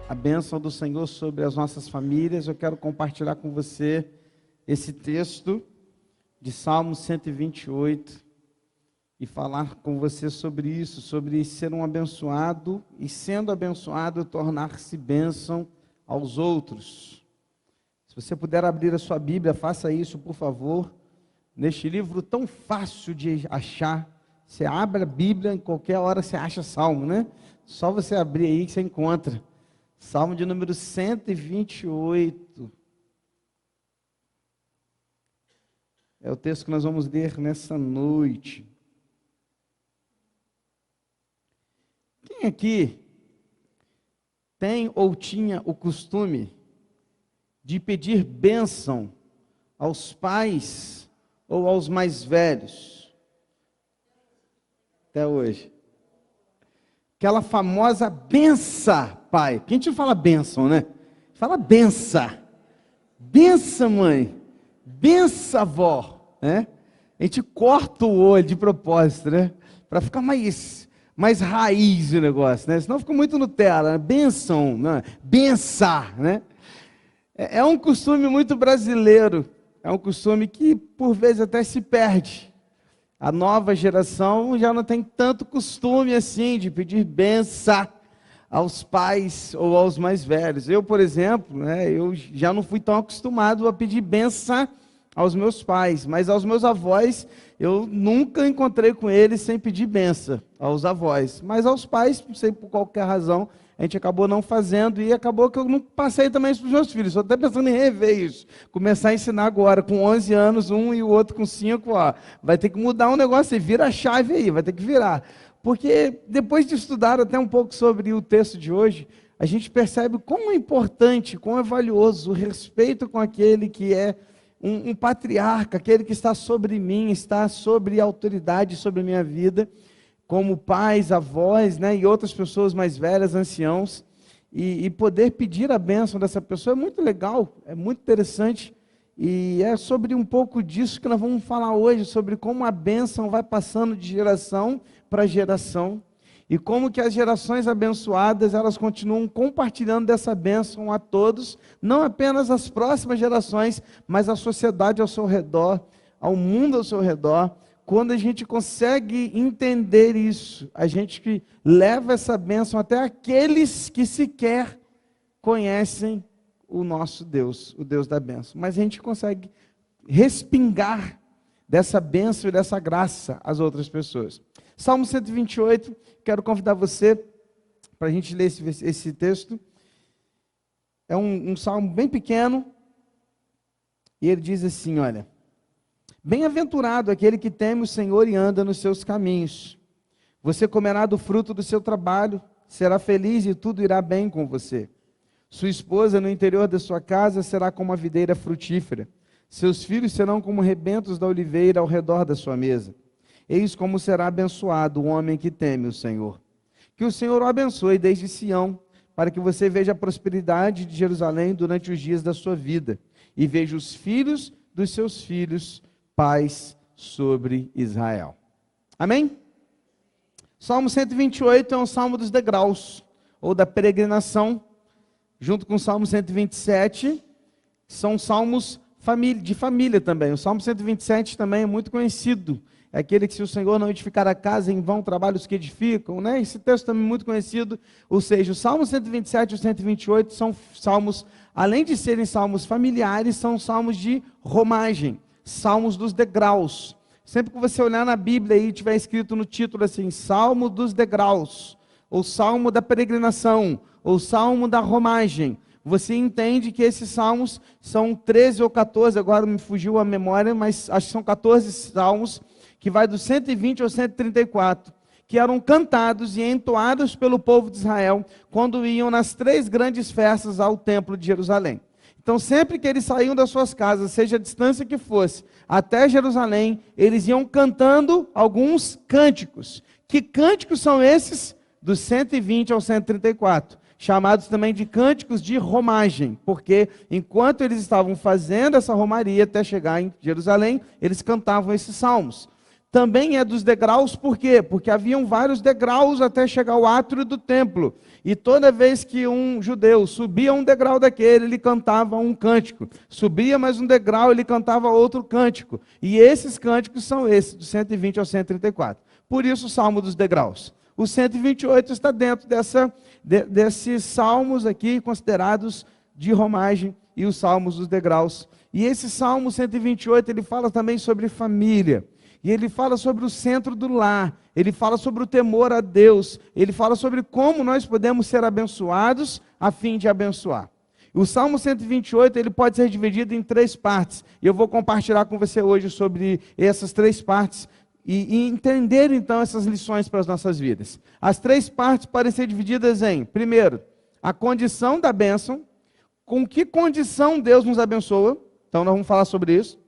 a bênção do Senhor sobre as nossas famílias, eu quero compartilhar com você esse texto de Salmo 128 e falar com você sobre isso, sobre ser um abençoado e, sendo abençoado, tornar-se bênção aos outros. Se você puder abrir a sua Bíblia, faça isso, por favor, neste livro tão fácil de achar. Você abre a Bíblia, em qualquer hora você acha Salmo, né? Só você abrir aí que você encontra. Salmo de número 128. É o texto que nós vamos ler nessa noite. Quem aqui tem ou tinha o costume de pedir bênção aos pais ou aos mais velhos? Até hoje. Aquela famosa benção, pai. Porque a gente não fala bênção, né? Fala benção. Benção, mãe. Benção, avó. Né? A gente corta o olho de propósito, né? Para ficar mais raiz o negócio, né? Senão fica muito Nutella, né? Benção, né? Benção, né? É um costume muito brasileiro. É um costume que, por vezes, até se perde. A nova geração já não tem tanto costume assim de pedir bênção aos pais ou aos mais velhos. Eu, por exemplo, né, eu já não fui tão acostumado a pedir bênção aos meus pais, mas aos meus avós eu nunca encontrei com eles sem pedir bênção aos avós. Mas aos pais, não sei por qualquer razão, a gente acabou não fazendo e acabou que eu não passei também isso para os meus filhos. Estou até pensando em rever isso. Começar a ensinar agora, com 11 anos, um e o outro com 5, ó. Vai ter que mudar um negócio aí, vira a chave aí, vai ter que virar. Porque depois de estudar até um pouco sobre o texto de hoje, a gente percebe como é importante, como é valioso o respeito com aquele que é um patriarca, aquele que está sobre mim, está sobre a autoridade sobre a minha vida, como pais, avós, né, e outras pessoas mais velhas, anciãos, e poder pedir a bênção dessa pessoa é muito legal, é muito interessante, e é sobre um pouco disso que nós vamos falar hoje, sobre como a bênção vai passando de geração para geração, e como que as gerações abençoadas, elas continuam compartilhando dessa bênção a todos, não apenas as próximas gerações, mas a sociedade ao seu redor, ao mundo ao seu redor. Quando a gente consegue entender isso, a gente que leva essa bênção até aqueles que sequer conhecem o nosso Deus, o Deus da bênção. Mas a gente consegue respingar dessa bênção e dessa graça às outras pessoas. Salmo 128, quero convidar você para a gente ler esse texto. É um salmo bem pequeno, e ele diz assim, olha: bem-aventurado aquele que teme o Senhor e anda nos seus caminhos. Você comerá do fruto do seu trabalho, será feliz e tudo irá bem com você. Sua esposa no interior da sua casa será como a videira frutífera. Seus filhos serão como rebentos da oliveira ao redor da sua mesa. Eis como será abençoado o homem que teme o Senhor. Que o Senhor o abençoe desde Sião, para que você veja a prosperidade de Jerusalém durante os dias da sua vida, e veja os filhos dos seus filhos, paz sobre Israel. Amém? Salmo 128 é um salmo dos degraus, ou da peregrinação, junto com o Salmo 127, são salmos de família também. O Salmo 127 também é muito conhecido, é aquele que se o Senhor não edificar a casa, em vão trabalham os que edificam, né? Esse texto também é muito conhecido, ou seja, o Salmo 127 e o 128 são salmos, além de serem salmos familiares, são salmos de romagem, salmos dos degraus. Sempre que você olhar na Bíblia e tiver escrito no título assim, Salmo dos degraus, ou Salmo da peregrinação, ou Salmo da romagem, você entende que esses salmos são 13 ou 14, agora me fugiu a memória, mas acho que são 14 salmos, que vai do 120 ao 134, que eram cantados e entoados pelo povo de Israel, quando iam nas 3 grandes festas ao templo de Jerusalém. Então, sempre que eles saíam das suas casas, seja a distância que fosse, até Jerusalém, eles iam cantando alguns cânticos. Que cânticos são esses? Do 120 ao 134, chamados também de cânticos de romagem, porque enquanto eles estavam fazendo essa romaria até chegar em Jerusalém, eles cantavam esses salmos. também é dos degraus, por quê? Porque haviam vários degraus até chegar ao átrio do templo. E toda vez que um judeu subia um degrau daquele, ele cantava um cântico. Subia mais um degrau, ele cantava outro cântico. E esses cânticos são esses, do 120 ao 134. Por isso o Salmo dos degraus. O 128 está dentro desses salmos aqui, considerados de romagem, e os salmos dos degraus. E esse Salmo 128, ele fala também sobre família. E ele fala sobre o centro do lar, ele fala sobre o temor a Deus, ele fala sobre como nós podemos ser abençoados a fim de abençoar. O Salmo 128, ele pode ser dividido em 3 partes, e eu vou compartilhar com você hoje sobre essas 3 partes, e entender então essas lições para as nossas vidas. As 3 partes podem ser divididas em, primeiro, a condição da bênção, com que condição Deus nos abençoa, então nós vamos falar sobre isso.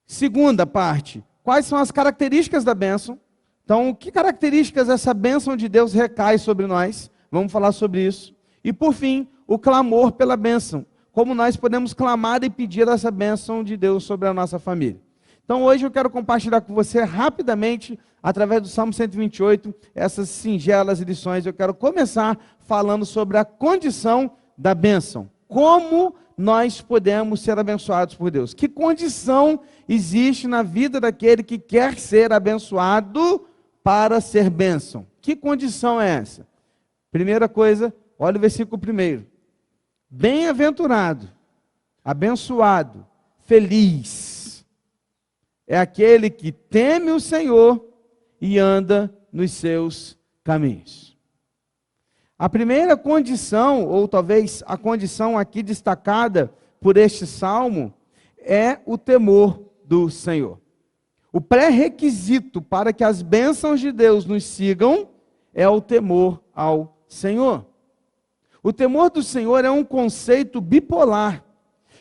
Segunda parte, quais são as características da bênção? Então, que características essa bênção de Deus recai sobre nós? Vamos falar sobre isso. E por fim, o clamor pela bênção. Como nós podemos clamar e pedir essa bênção de Deus sobre a nossa família. Então, hoje eu quero compartilhar com você rapidamente, através do Salmo 128, essas singelas lições. Eu quero começar falando sobre a condição da bênção. Como nós podemos ser abençoados por Deus? Que condição existe na vida daquele que quer ser abençoado para ser bênção? Que condição é essa? Primeira coisa, olha o versículo 1. Bem-aventurado, abençoado, feliz, é aquele que teme o Senhor e anda nos seus caminhos. A primeira condição, ou talvez a condição aqui destacada por este salmo, é o temor do Senhor. O pré-requisito para que as bênçãos de Deus nos sigam é o temor ao Senhor. O temor do Senhor é um conceito bipolar,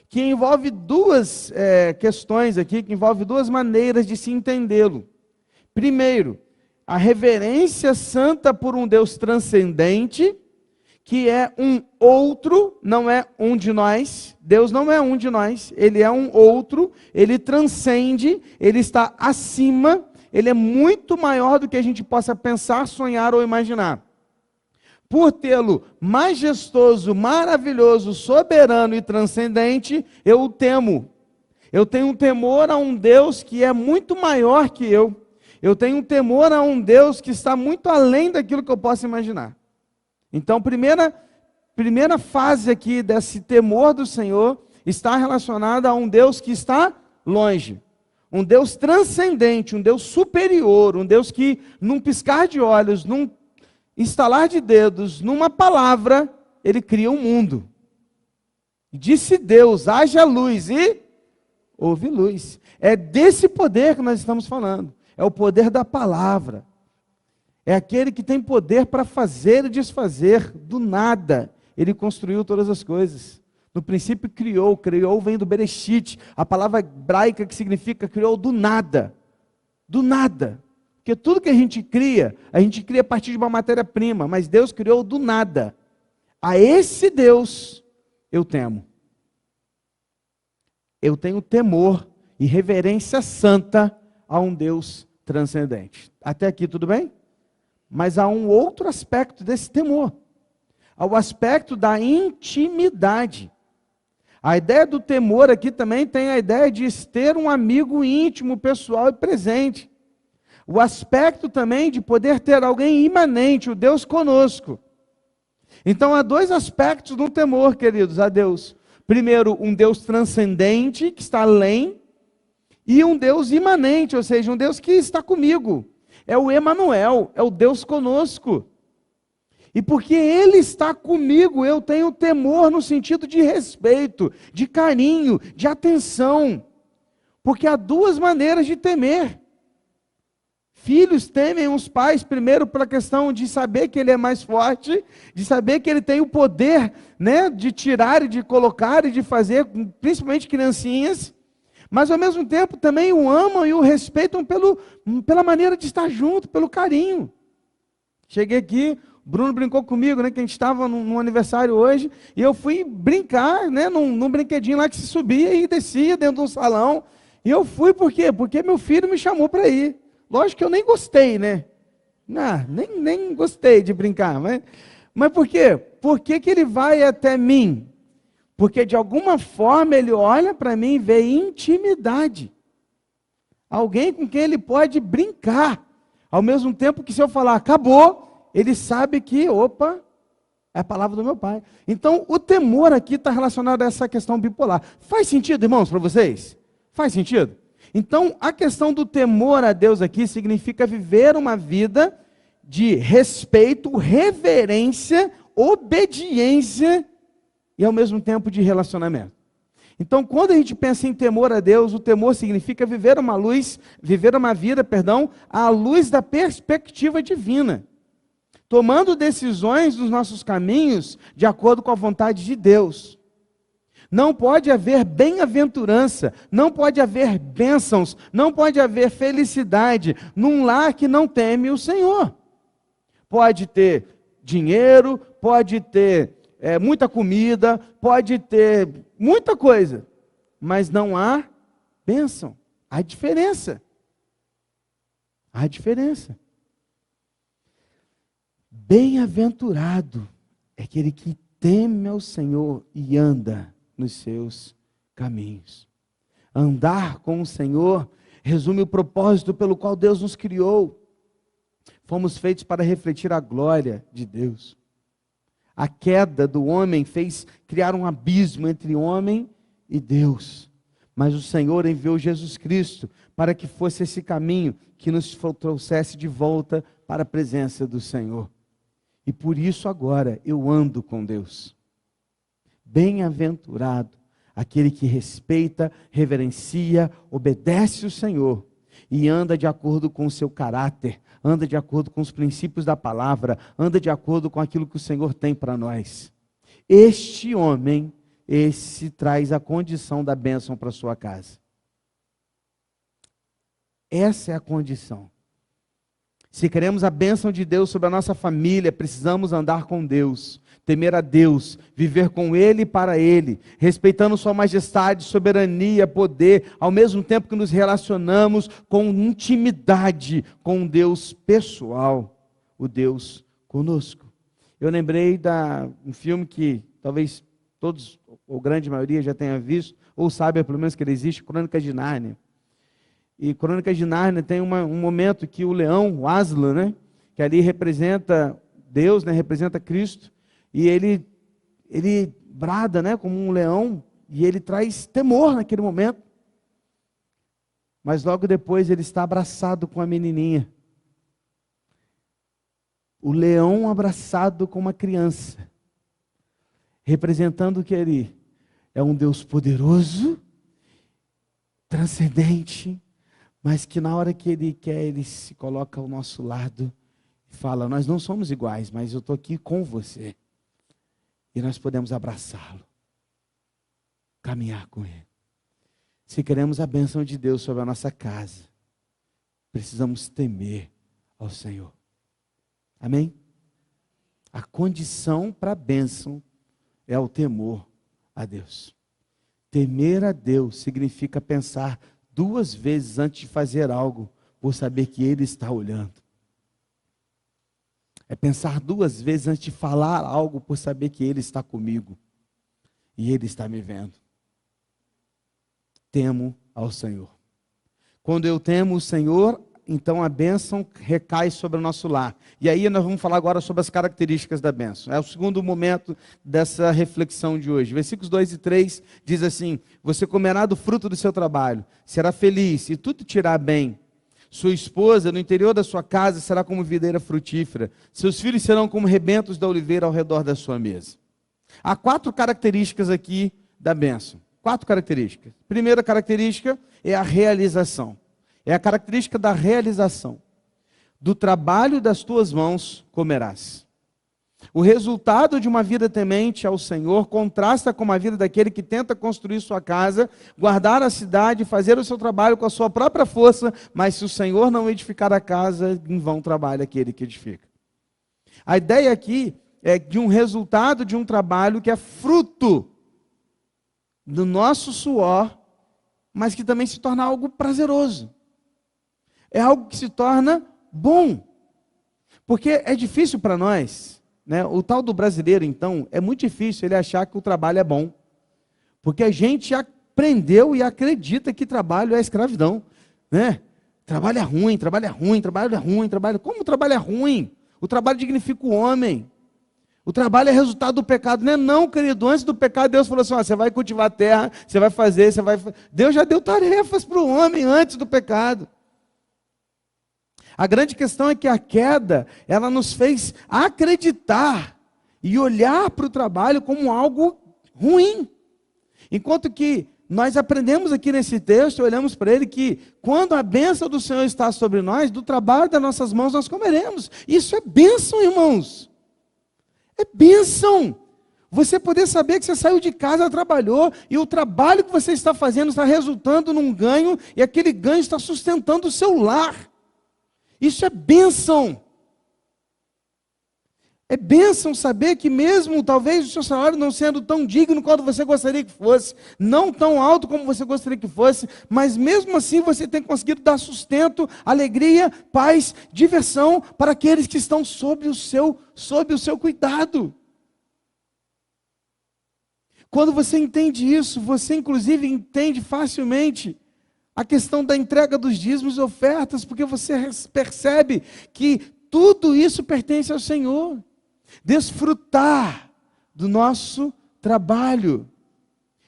que envolve 2 questões aqui, que envolve 2 maneiras de se entendê-lo. Primeiro, a reverência santa por um Deus transcendente, que é um outro, não é um de nós. Deus não é um de nós, ele é um outro, ele transcende, ele está acima, ele é muito maior do que a gente possa pensar, sonhar ou imaginar. Por tê-lo majestoso, maravilhoso, soberano e transcendente, eu o temo. Eu tenho um temor a um Deus que é muito maior que eu. Eu tenho um temor a um Deus que está muito além daquilo que eu posso imaginar. Então, primeira fase aqui desse temor do Senhor está relacionada a um Deus que está longe. Um Deus transcendente, um Deus superior, um Deus que, num piscar de olhos, num estalar de dedos, numa palavra, ele cria um mundo. Disse Deus, haja luz, e houve luz. É desse poder que nós estamos falando. É o poder da palavra. É aquele que tem poder para fazer e desfazer do nada. Ele construiu todas as coisas. No princípio criou vem do Bereshit, a palavra hebraica que significa criou do nada. Do nada. Porque tudo que a gente cria a partir de uma matéria-prima, mas Deus criou do nada. A esse Deus eu temo. Eu tenho temor e reverência santa a um Deus transcendente. Até aqui tudo bem? Mas há um outro aspecto desse temor. Há o aspecto da intimidade. A ideia do temor aqui também tem a ideia de ter um amigo íntimo, pessoal e presente. O aspecto também de poder ter alguém imanente, o Deus conosco. Então há 2 aspectos no temor, queridos, a Deus. Primeiro, um Deus transcendente, que está além, e um Deus imanente, ou seja, um Deus que está comigo. É o Emanuel, é o Deus conosco. E porque Ele está comigo, eu tenho temor no sentido de respeito, de carinho, de atenção. Porque há 2 maneiras de temer. Filhos temem os pais, primeiro pela questão de saber que Ele é mais forte, de saber que Ele tem o poder, né, de tirar e de colocar e de fazer, principalmente criancinhas. Mas ao mesmo tempo também o amam e o respeitam pela maneira de estar junto, pelo carinho. Cheguei aqui, o Bruno brincou comigo, né, que a gente estava num aniversário hoje, e eu fui brincar, né, num brinquedinho lá que se subia e descia dentro de um salão. E eu fui por quê? Porque meu filho me chamou para ir. Lógico que eu nem gostei, né? Não, nem gostei de brincar. Mas por quê? Por que que ele vai até mim? Porque de alguma forma ele olha para mim e vê intimidade. Alguém com quem ele pode brincar. Ao mesmo tempo que se eu falar acabou, ele sabe que, opa, é a palavra do meu pai. Então o temor aqui está relacionado a essa questão bipolar. Faz sentido, irmãos, para vocês? Faz sentido? Então a questão do temor a Deus aqui significa viver uma vida de respeito, reverência, obediência e ao mesmo tempo de relacionamento. Então, quando a gente pensa em temor a Deus, o temor significa viver uma vida, à luz da perspectiva divina, tomando decisões nos nossos caminhos de acordo com a vontade de Deus. Não pode haver bem-aventurança, não pode haver bênçãos, não pode haver felicidade num lar que não teme o Senhor. Pode ter dinheiro, pode ter muita comida, pode ter muita coisa, mas não há bênção. Há diferença. Há diferença. Bem-aventurado é aquele que teme ao Senhor e anda nos seus caminhos. Andar com o Senhor resume o propósito pelo qual Deus nos criou. Fomos feitos para refletir a glória de Deus. A queda do homem fez criar um abismo entre homem e Deus. Mas o Senhor enviou Jesus Cristo para que fosse esse caminho que nos trouxesse de volta para a presença do Senhor. E por isso agora eu ando com Deus. Bem-aventurado aquele que respeita, reverencia, obedece o Senhor e anda de acordo com o seu caráter, anda de acordo com os princípios da palavra, anda de acordo com aquilo que o Senhor tem para nós. Este homem, esse traz a condição da bênção para a sua casa. Essa é a condição. Se queremos a bênção de Deus sobre a nossa família, precisamos andar com Deus, temer a Deus, viver com Ele e para Ele, respeitando Sua majestade, soberania, poder, ao mesmo tempo que nos relacionamos com intimidade com um Deus pessoal, o Deus conosco. Eu lembrei de um filme que talvez todos, ou grande maioria, já tenha visto, ou sabe pelo menos que ele existe, Crônicas de Nárnia. E Crônicas de Nárnia tem um momento que o leão, o Aslan, né, que ali representa Deus, né, representa Cristo, e ele brada, né, como um leão, e ele traz temor naquele momento. Mas logo depois ele está abraçado com a menininha. O leão abraçado com uma criança, representando que ele é um Deus poderoso, transcendente, mas que na hora que Ele quer, Ele se coloca ao nosso lado e fala, nós não somos iguais, mas eu estou aqui com você. E nós podemos abraçá-lo, caminhar com Ele. Se queremos a bênção de Deus sobre a nossa casa, precisamos temer ao Senhor. Amém? A condição para a bênção é o temor a Deus. Temer a Deus significa pensar duas vezes antes de fazer algo, por saber que Ele está olhando. É pensar duas vezes antes de falar algo, por saber que Ele está comigo. E Ele está me vendo. Temo ao Senhor. Quando eu temo o Senhor, então a bênção recai sobre o nosso lar. E aí nós vamos falar agora sobre as características da bênção. É o segundo momento dessa reflexão de hoje. Versículos 2 e 3 diz assim, você comerá do fruto do seu trabalho, será feliz e tudo te irá bem. Sua esposa no interior da sua casa será como videira frutífera. Seus filhos serão como rebentos da oliveira ao redor da sua mesa. Há 4 características aqui da bênção. 4 características. Primeira característica é a realização. É a característica da realização. Do trabalho das tuas mãos comerás. O resultado de uma vida temente ao Senhor contrasta com a vida daquele que tenta construir sua casa, guardar a cidade, fazer o seu trabalho com a sua própria força, mas se o Senhor não edificar a casa, em vão trabalha aquele que edifica. A ideia aqui é de um resultado de um trabalho que é fruto do nosso suor mas que também se torna algo prazeroso. É algo que se torna bom. Porque é difícil para nós, né? O tal do brasileiro, então, é muito difícil ele achar que o trabalho é bom. Porque a gente aprendeu e acredita que trabalho é escravidão, né? Trabalho é ruim, trabalho é ruim, trabalho é ruim, trabalho... Como o trabalho é ruim? O trabalho dignifica o homem. O trabalho é resultado do pecado. Não é não, querido. Antes do pecado, Deus falou assim, ó, você vai cultivar a terra, você vai fazer, você vai... Deus já deu tarefas para o homem antes do pecado. A grande questão é que a queda, ela nos fez acreditar e olhar para o trabalho como algo ruim. Enquanto que nós aprendemos aqui nesse texto, olhamos para ele que quando a bênção do Senhor está sobre nós, do trabalho das nossas mãos nós comeremos. Isso é bênção, irmãos. É bênção. Você poder saber que você saiu de casa, trabalhou, e o trabalho que você está fazendo está resultando num ganho, e aquele ganho está sustentando o seu lar. Isso é bênção. É bênção saber que mesmo talvez o seu salário não sendo tão digno quanto você gostaria que fosse, não tão alto como você gostaria que fosse, mas mesmo assim você tem conseguido dar sustento, alegria, paz, diversão para aqueles que estão sob o seu cuidado. Quando você entende isso, você inclusive entende facilmente a questão da entrega dos dízimos e ofertas, porque você percebe que tudo isso pertence ao Senhor. Desfrutar do nosso trabalho.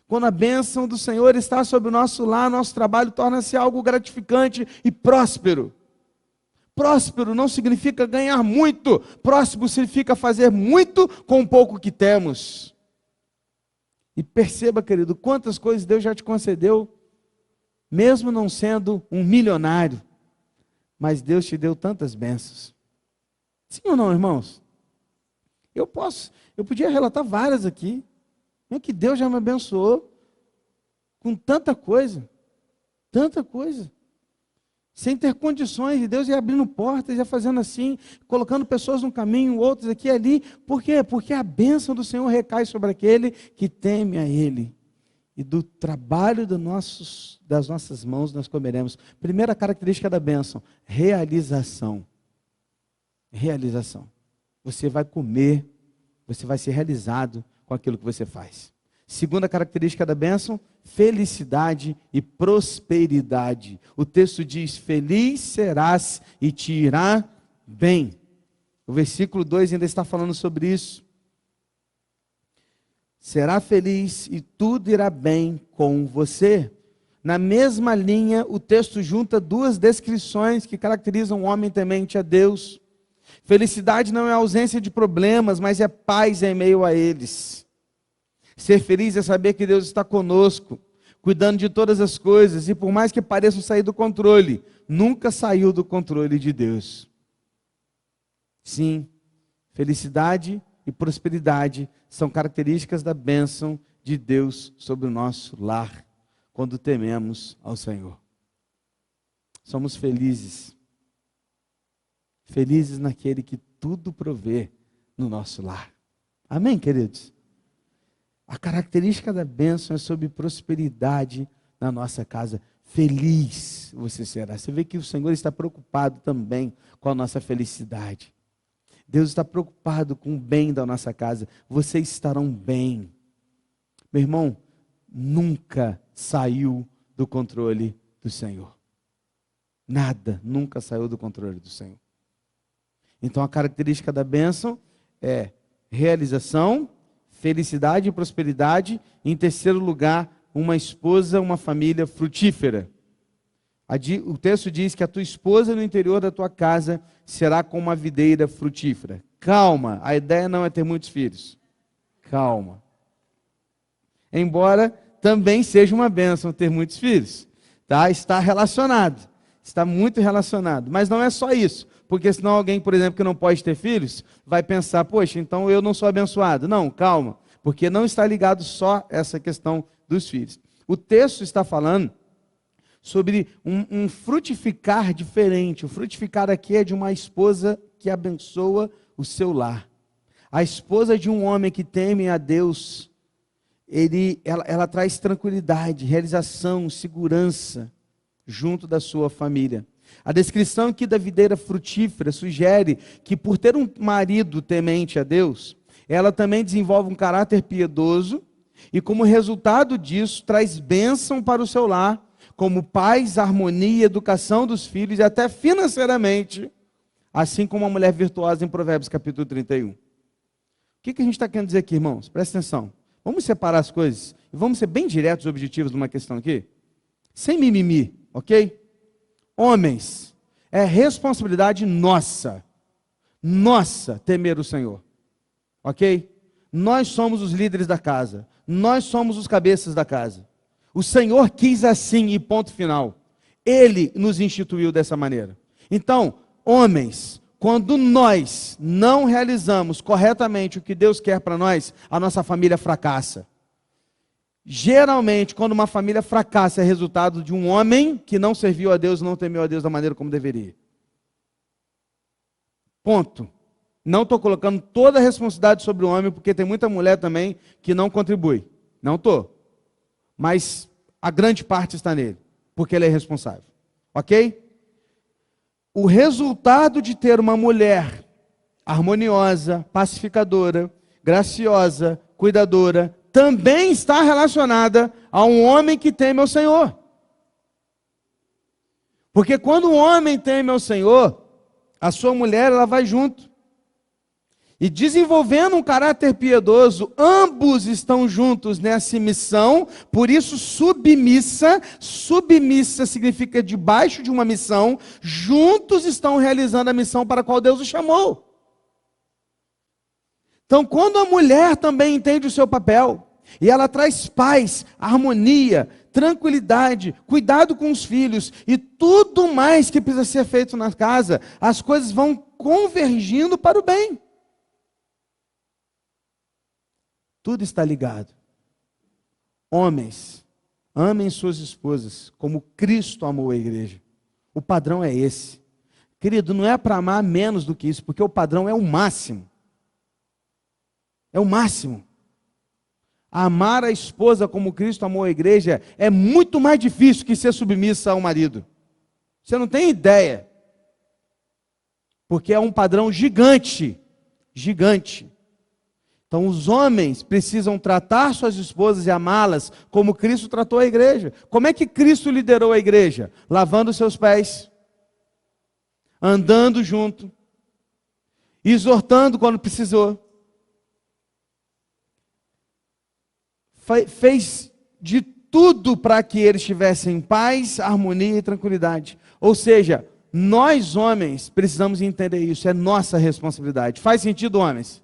Quando a bênção do Senhor está sobre o nosso lar, nosso trabalho torna-se algo gratificante e próspero. Próspero não significa ganhar muito, próspero significa fazer muito com o pouco que temos. E perceba, querido, quantas coisas Deus já te concedeu, mesmo não sendo um milionário, mas Deus te deu tantas bênçãos. Sim ou não, irmãos? Eu podia relatar várias aqui, que Deus já me abençoou com tanta coisa, sem ter condições, e Deus ia abrindo portas, ia fazendo assim, colocando pessoas no caminho, outros aqui e ali. Por quê? Porque a bênção do Senhor recai sobre aquele que teme a Ele. E do trabalho das nossas mãos nós comeremos. Primeira característica da bênção, realização. Realização. Você vai comer, você vai ser realizado com aquilo que você faz. Segunda característica da bênção, felicidade e prosperidade. O texto diz, feliz serás e te irá bem. O versículo 2 ainda está falando sobre isso. Será feliz e tudo irá bem com você. Na mesma linha, o texto junta duas descrições que caracterizam um homem temente a Deus. Felicidade não é ausência de problemas, mas é paz em meio a eles. Ser feliz é saber que Deus está conosco, cuidando de todas as coisas, e por mais que pareçam sair do controle, nunca saiu do controle de Deus. Sim, felicidade e prosperidade são características da bênção de Deus sobre o nosso lar, quando tememos ao Senhor. Somos felizes. Felizes naquele que tudo provê no nosso lar. Amém, queridos? A característica da bênção é sobre prosperidade na nossa casa. Feliz você será. Você vê que o Senhor está preocupado também com a nossa felicidade. Deus está preocupado com o bem da nossa casa. Vocês estarão bem. Meu irmão, nunca saiu do controle do Senhor. Nada nunca saiu do controle do Senhor. Então a característica da bênção é realização, felicidade e prosperidade. Em terceiro lugar, uma esposa, uma família frutífera. O texto diz que a tua esposa no interior da tua casa será como uma videira frutífera. Calma, a ideia não é ter muitos filhos. Calma. Embora também seja uma bênção ter muitos filhos. Tá? Está relacionado. Está muito relacionado. Mas não é só isso. Porque senão alguém, por exemplo, que não pode ter filhos, vai pensar, poxa, então eu não sou abençoado. Não, calma. Porque não está ligado só essa questão dos filhos. O texto está falando sobre um frutificar diferente. O frutificar aqui é de uma esposa que abençoa o seu lar. A esposa de um homem que teme a Deus ela traz tranquilidade, realização, segurança junto da sua família. A descrição aqui da videira frutífera sugere que, por ter um marido temente a Deus, ela também desenvolve um caráter piedoso e, como resultado disso, traz bênção para o seu lar, como paz, harmonia, educação dos filhos e até financeiramente, assim como a mulher virtuosa em Provérbios capítulo 31. O que a gente está querendo dizer aqui, irmãos? Presta atenção. Vamos separar as coisas e vamos ser bem diretos e objetivos numa questão aqui, sem mimimi, ok? Homens, é responsabilidade nossa temer o Senhor, ok? Nós somos os líderes da casa, nós somos os cabeças da casa. O Senhor quis assim e ponto final. Ele nos instituiu dessa maneira. Então, homens, quando nós não realizamos corretamente o que Deus quer para nós, a nossa família fracassa. Geralmente, quando uma família fracassa, é resultado de um homem que não serviu a Deus, não temeu a Deus da maneira como deveria. Ponto. Não estou colocando toda a responsabilidade sobre o homem, porque tem muita mulher também que não contribui. Não estou. Mas a grande parte está nele, porque ele é responsável. Ok? O resultado de ter uma mulher harmoniosa, pacificadora, graciosa, cuidadora, também está relacionada a um homem que teme ao Senhor. Porque quando um homem teme ao Senhor, a sua mulher, ela vai junto. E desenvolvendo um caráter piedoso, ambos estão juntos nessa missão, por isso submissa significa debaixo de uma missão, juntos estão realizando a missão para a qual Deus os chamou. Então, quando a mulher também entende o seu papel, e ela traz paz, harmonia, tranquilidade, cuidado com os filhos, e tudo mais que precisa ser feito na casa, as coisas vão convergindo para o bem. Tudo está ligado. Homens, amem suas esposas, como Cristo amou a igreja. O padrão é esse. Querido, não é para amar menos do que isso, porque o padrão é o máximo. É o máximo. Amar a esposa como Cristo amou a igreja é muito mais difícil que ser submissa ao marido. Você não tem ideia. Porque é um padrão gigante. Gigante. Então os homens precisam tratar suas esposas e amá-las como Cristo tratou a igreja. Como é que Cristo liderou a igreja? Lavando seus pés, andando junto, exortando quando precisou. Fez de tudo para que eles tivessem paz, harmonia e tranquilidade. Ou seja, nós homens precisamos entender isso, é nossa responsabilidade. Faz sentido, homens?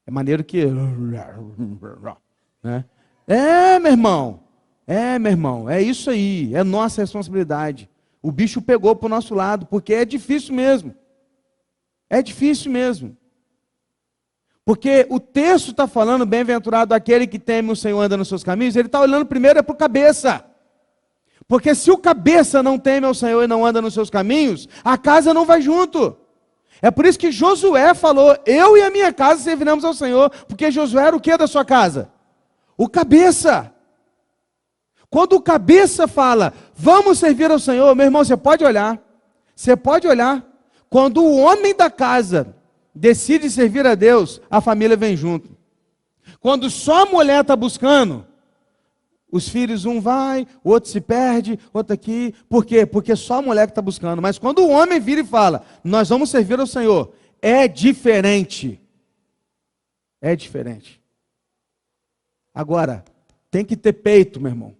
É maneiro que... né? Meu irmão, é isso aí, é nossa responsabilidade. O bicho pegou para o nosso lado, porque é difícil mesmo. É difícil mesmo. Porque o texto está falando, bem-aventurado aquele que teme o Senhor, anda nos seus caminhos, ele está olhando primeiro para o cabeça. Porque se o cabeça não teme ao Senhor e não anda nos seus caminhos, a casa não vai junto. É por isso que Josué falou, eu e a minha casa serviremos ao Senhor, porque Josué era o que da sua casa? O cabeça. Quando o cabeça fala, vamos servir ao Senhor, meu irmão, você pode olhar. Quando o homem da casa decide servir a Deus, a família vem junto. Quando só a mulher está buscando, os filhos, um vai, o outro se perde, outro aqui. Por quê? Porque só a mulher que está buscando. Mas quando o homem vira e fala, nós vamos servir ao Senhor, é diferente. É diferente. Agora, tem que ter peito, meu irmão,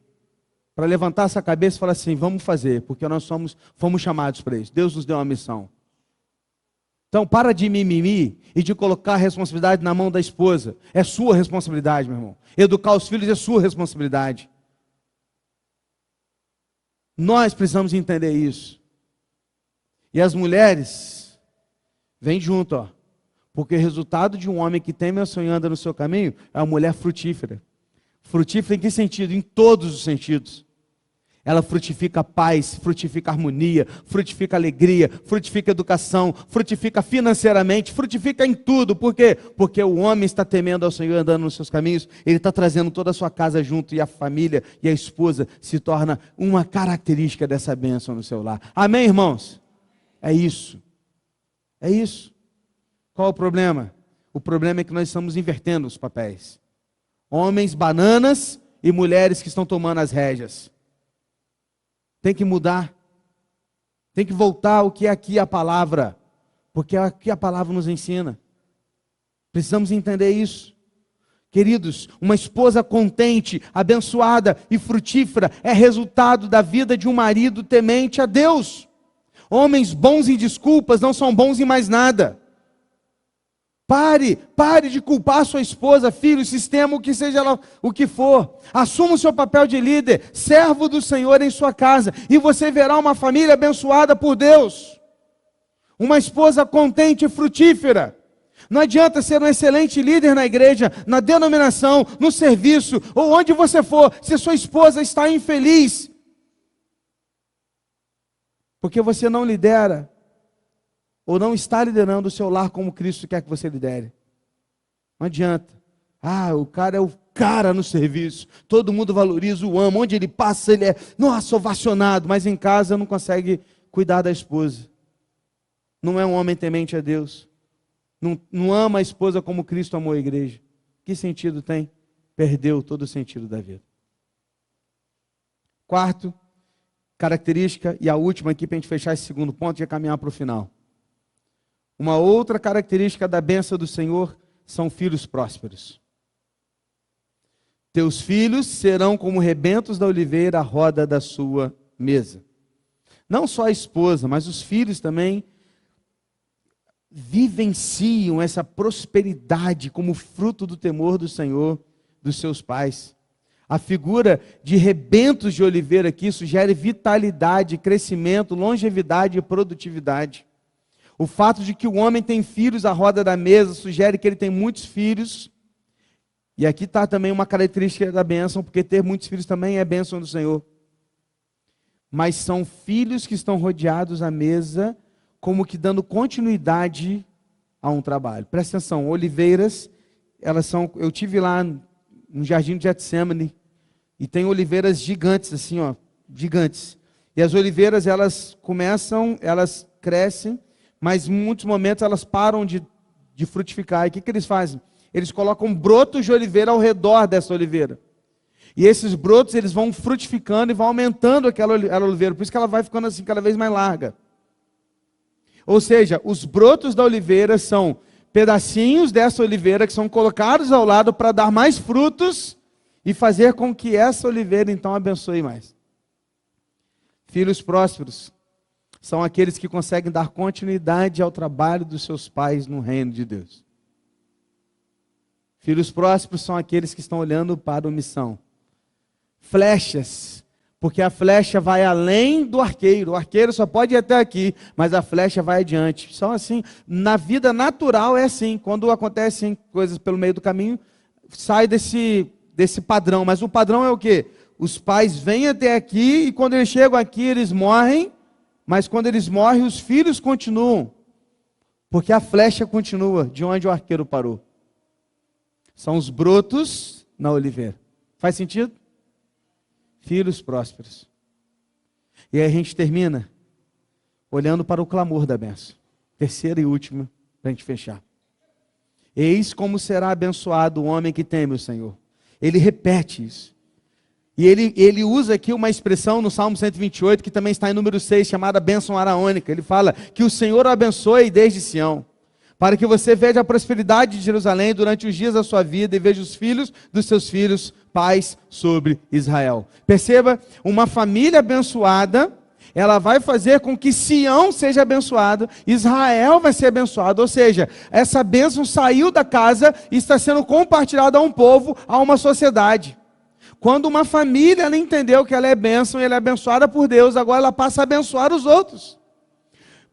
para levantar essa cabeça e falar assim, vamos fazer, porque nós fomos chamados para isso. Deus nos deu uma missão. Então, para de mimimi e de colocar a responsabilidade na mão da esposa. É sua responsabilidade, meu irmão. Educar os filhos é sua responsabilidade. Nós precisamos entender isso. E as mulheres, vêm junto, ó. Porque o resultado de um homem que teme ao Senhor e anda no seu caminho é uma mulher frutífera. Frutífera em que sentido? Em todos os sentidos. Ela frutifica paz, frutifica harmonia, frutifica alegria, frutifica educação, frutifica financeiramente, frutifica em tudo. Por quê? Porque o homem está temendo ao Senhor, andando nos seus caminhos, ele está trazendo toda a sua casa junto, e a família e a esposa se torna uma característica dessa bênção no seu lar. Amém, irmãos? É isso. É isso. Qual o problema? O problema é que nós estamos invertendo os papéis. Homens bananas e mulheres que estão tomando as rédeas. Tem que mudar. Tem que voltar ao que é aqui a palavra. Porque é aqui a palavra nos ensina. Precisamos entender isso. Queridos, uma esposa contente, abençoada e frutífera é resultado da vida de um marido temente a Deus. Homens bons em desculpas não são bons em mais nada. Pare de culpar sua esposa, filho, sistema, o que seja lá, o que for. Assuma o seu papel de líder, servo do Senhor em sua casa, e você verá uma família abençoada por Deus. Uma esposa contente e frutífera. Não adianta ser um excelente líder na igreja, na denominação, no serviço, ou onde você for, se sua esposa está infeliz. Porque você não lidera, ou não está liderando o seu lar como Cristo quer que você lidere. Não adianta. O cara é o cara no serviço. Todo mundo valoriza, o ama. Onde ele passa, ele é, nossa, ovacionado. Mas em casa não consegue cuidar da esposa. Não é um homem temente a Deus. Não ama a esposa como Cristo amou a igreja. Que sentido tem? Perdeu todo o sentido da vida. Quarto, característica, e a última aqui para a gente fechar esse segundo ponto e caminhar para o final. Uma outra característica da bênção do Senhor são filhos prósperos. Teus filhos serão como rebentos da oliveira à roda da sua mesa. Não só a esposa, mas os filhos também vivenciam essa prosperidade como fruto do temor do Senhor, dos seus pais. A figura de rebentos de oliveira aqui sugere vitalidade, crescimento, longevidade e produtividade. O fato de que o homem tem filhos à roda da mesa sugere que ele tem muitos filhos. E aqui está também uma característica da bênção, porque ter muitos filhos também é bênção do Senhor. Mas são filhos que estão rodeados à mesa, como que dando continuidade a um trabalho. Presta atenção, oliveiras, elas são, eu tive lá no Jardim de Getsemane, e tem oliveiras gigantes, assim, ó, gigantes. E as oliveiras, elas crescem, mas em muitos momentos elas param de frutificar. E o que eles fazem? Eles colocam brotos de oliveira ao redor dessa oliveira. E esses brotos, eles vão frutificando e vão aumentando aquela oliveira. Por isso que ela vai ficando assim cada vez mais larga. Ou seja, os brotos da oliveira são pedacinhos dessa oliveira que são colocados ao lado para dar mais frutos e fazer com que essa oliveira então abençoe mais. Filhos prósperos são aqueles que conseguem dar continuidade ao trabalho dos seus pais no reino de Deus. Filhos prósperos são aqueles que estão olhando para a missão. Flechas, porque a flecha vai além do arqueiro. O arqueiro só pode ir até aqui, mas a flecha vai adiante. São assim, na vida natural é assim. Quando acontecem coisas pelo meio do caminho, sai desse padrão. Mas o padrão é o quê? Os pais vêm até aqui e quando eles chegam aqui, eles morrem. Mas quando eles morrem, os filhos continuam. Porque a flecha continua de onde o arqueiro parou. São os brotos na oliveira. Faz sentido? Filhos prósperos. E aí a gente termina olhando para o clamor da bênção. Terceira e última, para a gente fechar. Eis como será abençoado o homem que teme o Senhor. Ele repete isso. E ele usa aqui uma expressão no Salmo 128, que também está em número 6, chamada bênção araônica. Ele fala que o Senhor o abençoe desde Sião, para que você veja a prosperidade de Jerusalém durante os dias da sua vida e veja os filhos dos seus filhos, paz sobre Israel. Perceba, uma família abençoada, ela vai fazer com que Sião seja abençoado, Israel vai ser abençoado, ou seja, essa bênção saiu da casa e está sendo compartilhada a um povo, a uma sociedade. Quando uma família ela entendeu que ela é bênção e ela é abençoada por Deus, agora ela passa a abençoar os outros.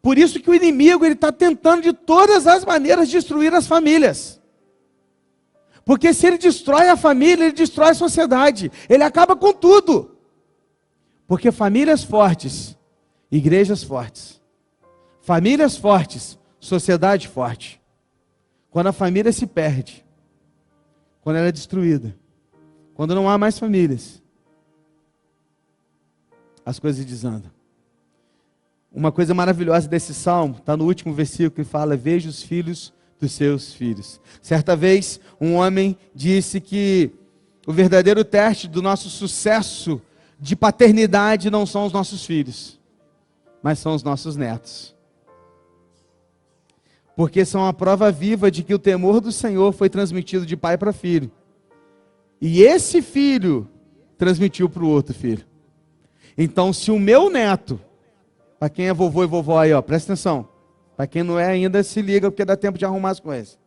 Por isso que o inimigo está tentando de todas as maneiras destruir as famílias. Porque se ele destrói a família, ele destrói a sociedade. Ele acaba com tudo. Porque famílias fortes, igrejas fortes. Famílias fortes, sociedade forte. Quando a família se perde, quando ela é destruída, quando não há mais famílias, as coisas desandam. Uma coisa maravilhosa desse salmo, está no último versículo que fala: veja os filhos dos seus filhos. Certa vez, um homem disse que o verdadeiro teste do nosso sucesso de paternidade não são os nossos filhos, mas são os nossos netos. Porque são a prova viva de que o temor do Senhor foi transmitido de pai para filho. E esse filho transmitiu para o outro filho. Então, se o meu neto, para quem é vovô e vovó aí, ó, presta atenção. Para quem não é ainda, se liga, porque dá tempo de arrumar as coisas.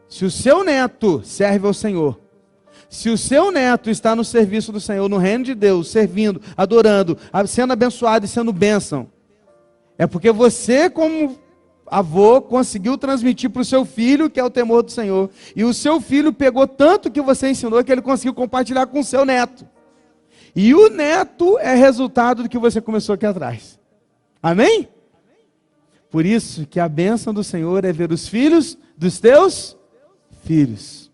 Se o seu neto serve ao Senhor, se o seu neto está no serviço do Senhor, no reino de Deus, servindo, adorando, sendo abençoado e sendo bênção, é porque você, como avô, conseguiu transmitir para o seu filho, que é o temor do Senhor. E o seu filho pegou tanto que você ensinou, que ele conseguiu compartilhar com o seu neto. E o neto é resultado do que você começou aqui atrás. Amém? Por isso que a bênção do Senhor é ver os filhos dos teus filhos.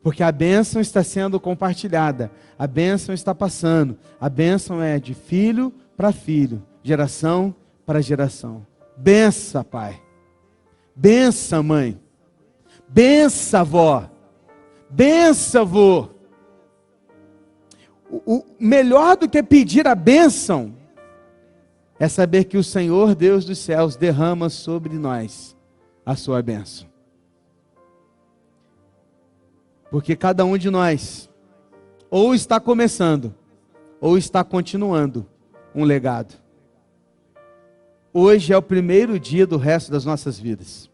Porque a bênção está sendo compartilhada. A bênção está passando. A bênção é de filho para filho, geração para geração. Bença, pai. Bença, mãe. Bença, avó. Bença, avô. O melhor do que pedir a bênção é saber que o Senhor Deus dos céus derrama sobre nós a sua bênção. Porque cada um de nós ou está começando ou está continuando um legado. Hoje é o primeiro dia do resto das nossas vidas.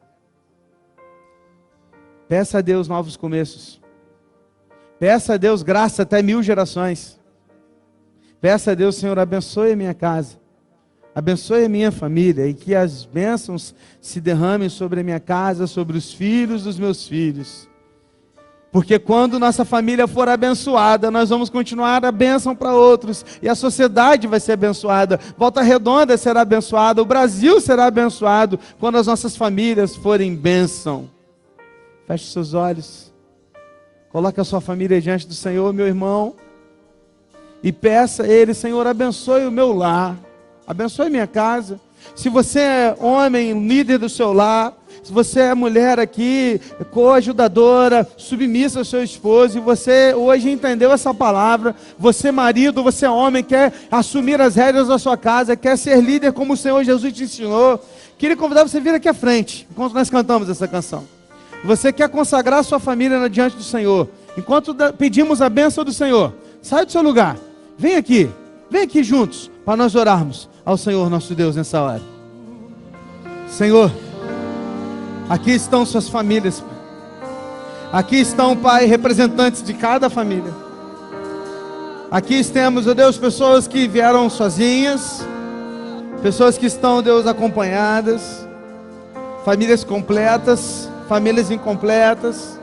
Peça a Deus novos começos. Peça a Deus graça até 1000 gerações. Peça a Deus: Senhor, abençoe a minha casa. Abençoe a minha família. E que as bênçãos se derramem sobre a minha casa, sobre os filhos dos meus filhos. Porque quando nossa família for abençoada, nós vamos continuar a bênção para outros. E a sociedade vai ser abençoada. Volta Redonda será abençoada. O Brasil será abençoado quando as nossas famílias forem bênção. Feche seus olhos. Coloque a sua família diante do Senhor, meu irmão. E peça a Ele: Senhor, abençoe o meu lar. Abençoe minha casa. Se você é homem, líder do seu lar, se você é mulher aqui, coajudadora, submissa ao seu esposo, e você hoje entendeu essa palavra, você marido, você homem, quer assumir as rédeas da sua casa, quer ser líder como o Senhor Jesus te ensinou, queria convidar você a vir aqui à frente, enquanto nós cantamos essa canção. Você quer consagrar a sua família diante do Senhor, enquanto pedimos a bênção do Senhor, sai do seu lugar, vem aqui juntos, para nós orarmos ao Senhor nosso Deus nessa hora. Senhor, aqui estão suas famílias. Aqui estão, Pai, representantes de cada família. Aqui temos, ó Deus, pessoas que vieram sozinhas, pessoas que estão, Deus, acompanhadas, famílias completas, famílias incompletas.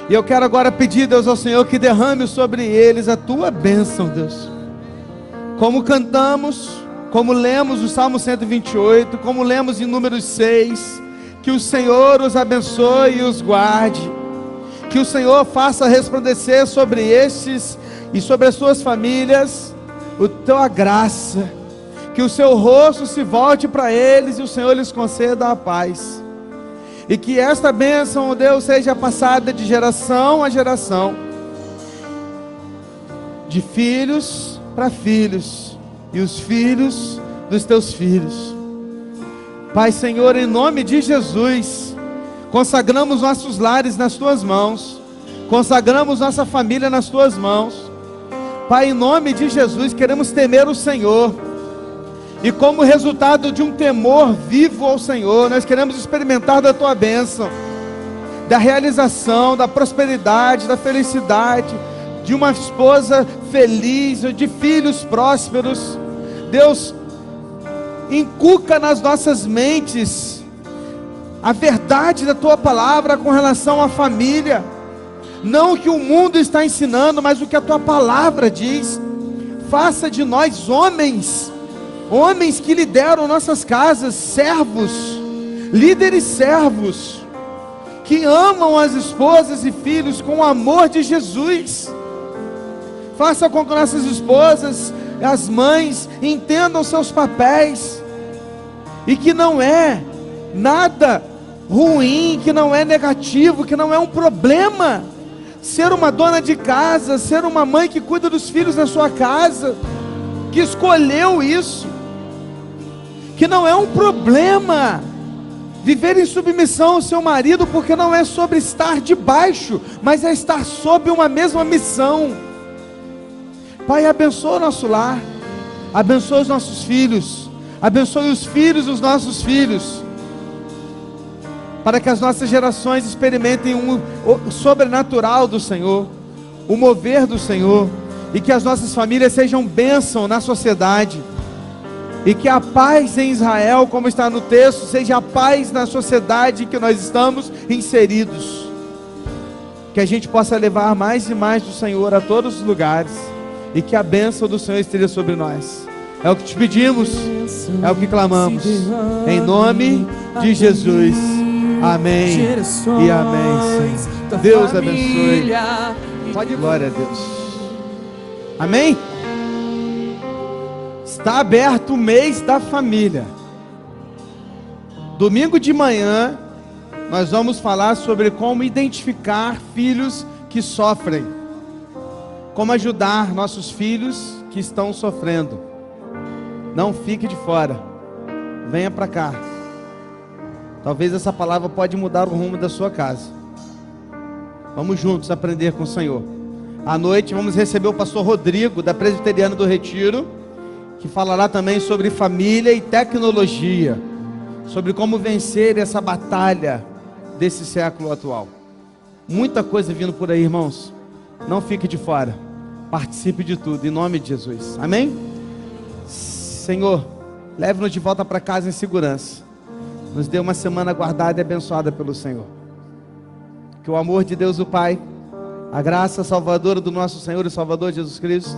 E eu quero agora pedir, Deus, ao Senhor que derrame sobre eles a tua bênção, Deus. Como cantamos, como lemos o Salmo 128, como lemos em Números 6, que o Senhor os abençoe e os guarde, que o Senhor faça resplandecer sobre estes e sobre as suas famílias a tua graça, que o seu rosto se volte para eles e o Senhor lhes conceda a paz, e que esta bênção, ó Deus, seja passada de geração a geração, de filhos para filhos, e os filhos dos teus filhos. Pai, Senhor, em nome de Jesus, consagramos nossos lares nas tuas mãos, consagramos nossa família nas tuas mãos. Pai, em nome de Jesus, queremos temer o Senhor, e como resultado de um temor vivo ao Senhor, nós queremos experimentar da tua bênção, da realização, da prosperidade, da felicidade, de uma esposa feliz, de filhos prósperos. Deus, inculca nas nossas mentes a verdade da tua palavra com relação à família, não o que o mundo está ensinando, mas o que a tua palavra diz. faça de nós homens que lideram nossas casas, servos, líderes servos, que amam as esposas e filhos com o amor de Jesus. Faça com que nossas esposas, as mães, entendam seus papéis, e que não é nada ruim, que não é negativo, que não é um problema ser uma dona de casa, ser uma mãe que cuida dos filhos na sua casa, que escolheu isso, que não é um problema viver em submissão ao seu marido, porque não é sobre estar debaixo, mas é estar sob uma mesma missão. Pai, abençoa o nosso lar, abençoa os nossos filhos, abençoe os filhos dos nossos filhos, para que as nossas gerações experimentem o sobrenatural do Senhor, o mover do Senhor, e que as nossas famílias sejam bênção na sociedade, e que a paz em Israel, como está no texto, seja a paz na sociedade em que nós estamos inseridos, que a gente possa levar mais e mais do Senhor a todos os lugares, e que a bênção do Senhor esteja sobre nós. É o que te pedimos, é o que clamamos, em nome de Jesus. Amém e amém, Senhor. Deus abençoe. Pode glória a Deus. Amém? Está aberto o mês da família. Domingo de manhã nós vamos falar sobre como identificar filhos que sofrem, como ajudar nossos filhos que estão sofrendo. Não fique de fora, venha para cá. Talvez essa palavra pode mudar o rumo da sua casa. Vamos juntos aprender com o Senhor. À noite vamos receber o pastor Rodrigo, da Presbiteriana do Retiro, que falará também sobre família e tecnologia, sobre como vencer essa batalha desse século atual. Muita coisa vindo por aí, irmãos. Não fique de fora, participe de tudo, em nome de Jesus. Amém? Senhor, leve-nos de volta para casa em segurança. Nos dê uma semana guardada e abençoada pelo Senhor. Que o amor de Deus o Pai, a graça salvadora do nosso Senhor e Salvador Jesus Cristo,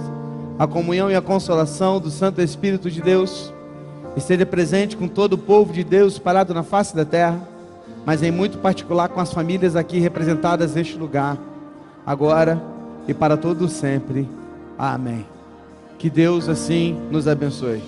a comunhão e a consolação do Santo Espírito de Deus esteja presente com todo o povo de Deus parado na face da terra, mas em muito particular com as famílias aqui representadas neste lugar, agora e para todo sempre. Amém. Que Deus assim nos abençoe.